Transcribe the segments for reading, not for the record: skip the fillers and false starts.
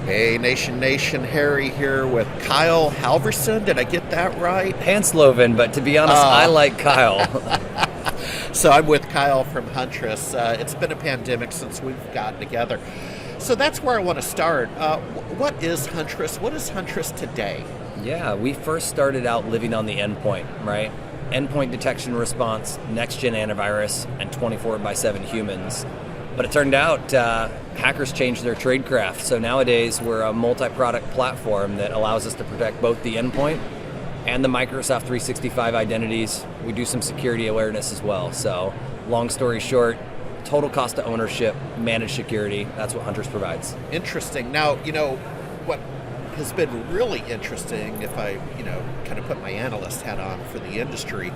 Hey, Nation, Harry here with Kyle Halverson. Did I get that right? Hanslovan, but to be honest, I like Kyle. So I'm with Kyle from Huntress. It's been a pandemic since we've gotten together. So that's where I want to start. What is Huntress? What is Huntress today? Yeah, we first started out living on the endpoint, right? Endpoint detection response, next-gen antivirus, and 24/7 humans. But it turned out hackers changed their tradecraft. So nowadays we're a multi-product platform that allows us to protect both the endpoint and the Microsoft 365 identities. We do some security awareness as well. So long story short, total cost of ownership, managed security, that's what Huntress provides. Interesting. Now, what has been really interesting, if I, kind of put my analyst hat on for the industry,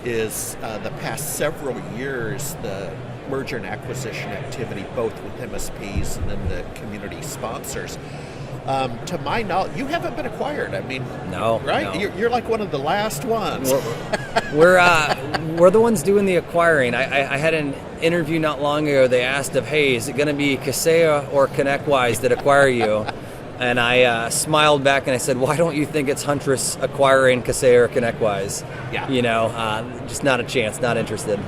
is the past several years, the merger and acquisition activity, both with MSPs and then the community sponsors. To my knowledge, you haven't been acquired. I mean, no, right? No. You're like one of the last ones. We're the ones doing the acquiring. I had an interview not long ago. They asked hey, is it going to be Kaseya or ConnectWise that acquire you? And I smiled back and I said, why don't you think it's Huntress acquiring Kaseya or ConnectWise? Yeah. Just not a chance, not interested.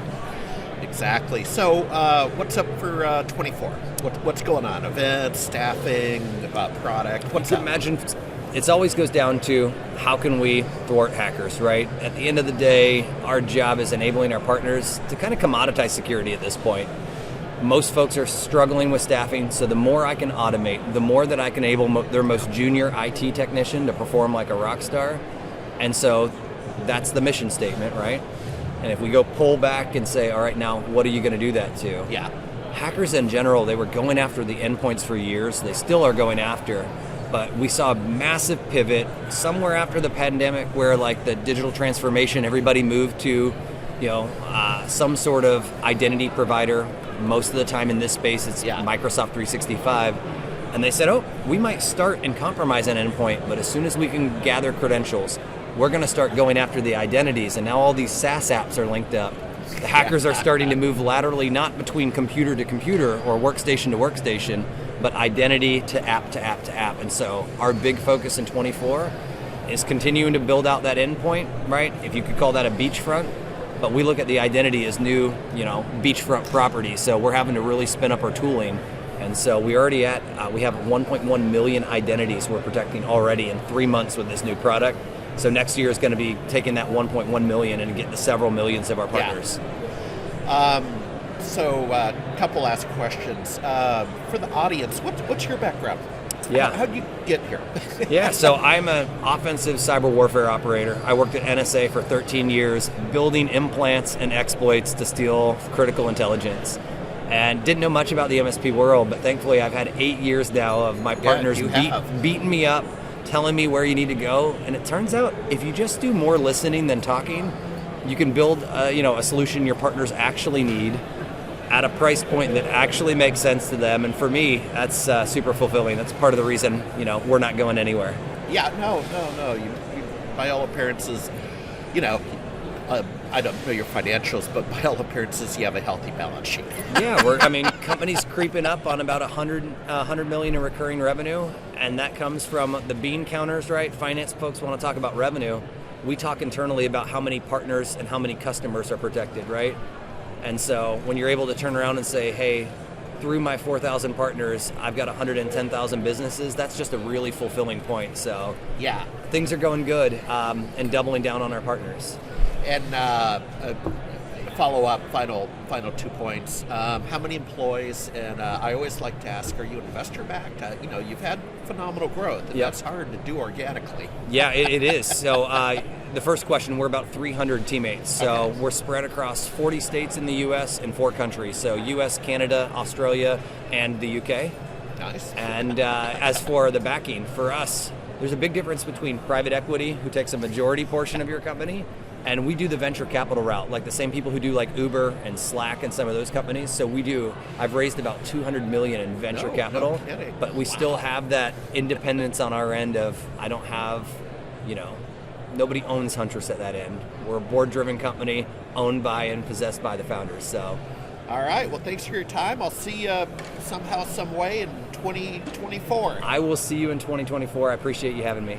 Exactly. So what's up for 24? What's going on? Events, staffing, product? What's up? Imagine it always goes down to how can we thwart hackers, right? At the end of the day, our job is enabling our partners to kind of commoditize security at this point. Most folks are struggling with staffing, so the more I can automate, the more that I can enable their most junior IT technician to perform like a rock star. And so that's the mission statement, right? And if we go pull back and say, all right, now what are you going to do that to? Yeah. Hackers in general, they were going after the endpoints for years. They still are going after. But we saw a massive pivot somewhere after the pandemic where like the digital transformation, everybody moved to, some sort of identity provider. Most of the time in this space, it's Microsoft 365. And they said, we might start and compromise an endpoint, but as soon as we can gather credentials, we're going to start going after the identities. And now all these SaaS apps are linked up. The hackers are starting to move laterally, not between computer to computer or workstation to workstation, but identity to app to app to app. And so our big focus in 24 is continuing to build out that endpoint, right? If you could call that a beachfront. But we look at the identity as new, beachfront property. So we're having to really spin up our tooling. And so we already we have 1.1 million identities we're protecting already in 3 months with this new product. So next year is going to be taking that 1.1 million and getting to several millions of our partners. Yeah. So a couple last questions. For the audience, what's your background? Yeah. How'd you get here? Yeah, so I'm an offensive cyber warfare operator. I worked at NSA for 13 years, building implants and exploits to steal critical intelligence. And didn't know much about the MSP world, but thankfully I've had 8 years now of my partners beating me up, telling me where you need to go. And it turns out if you just do more listening than talking, you can build a solution your partners actually need at a price point that actually makes sense to them. And for me, that's super fulfilling. That's part of the reason, we're not going anywhere. Yeah, no. You by all appearances, I don't know your financials, but by all appearances, you have a healthy balance sheet. Yeah, companies creeping up on about 100 million in recurring revenue, and that comes from the bean counters, right? Finance folks want to talk about revenue. We talk internally about how many partners and how many customers are protected, right? And so when you're able to turn around and say, hey, through my 4,000 partners, I've got 110,000 businesses, that's just a really fulfilling point. So yeah, things are going good and doubling down on our partners. And follow-up, final 2 points. How many employees? And I always like to ask, are you investor-backed? You've had phenomenal growth, and that's hard to do organically. Yeah, it is. So the first question, we're about 300 teammates. So we're spread across 40 states in the U.S. and 4 countries. So U.S., Canada, Australia, and the U.K. Nice. And as for the backing, for us, there's a big difference between private equity, who takes a majority portion of your company, and we do the venture capital route, like the same people who do like Uber and Slack and some of those companies. So I've raised about 200 million in venture capital, but we still have that independence on our end of, I don't have, nobody owns Huntress at that end. We're a board-driven company owned by and possessed by the founders. So All right. Well, thanks for your time. I'll see you somehow, some way in 2024. I will see you in 2024. I appreciate you having me.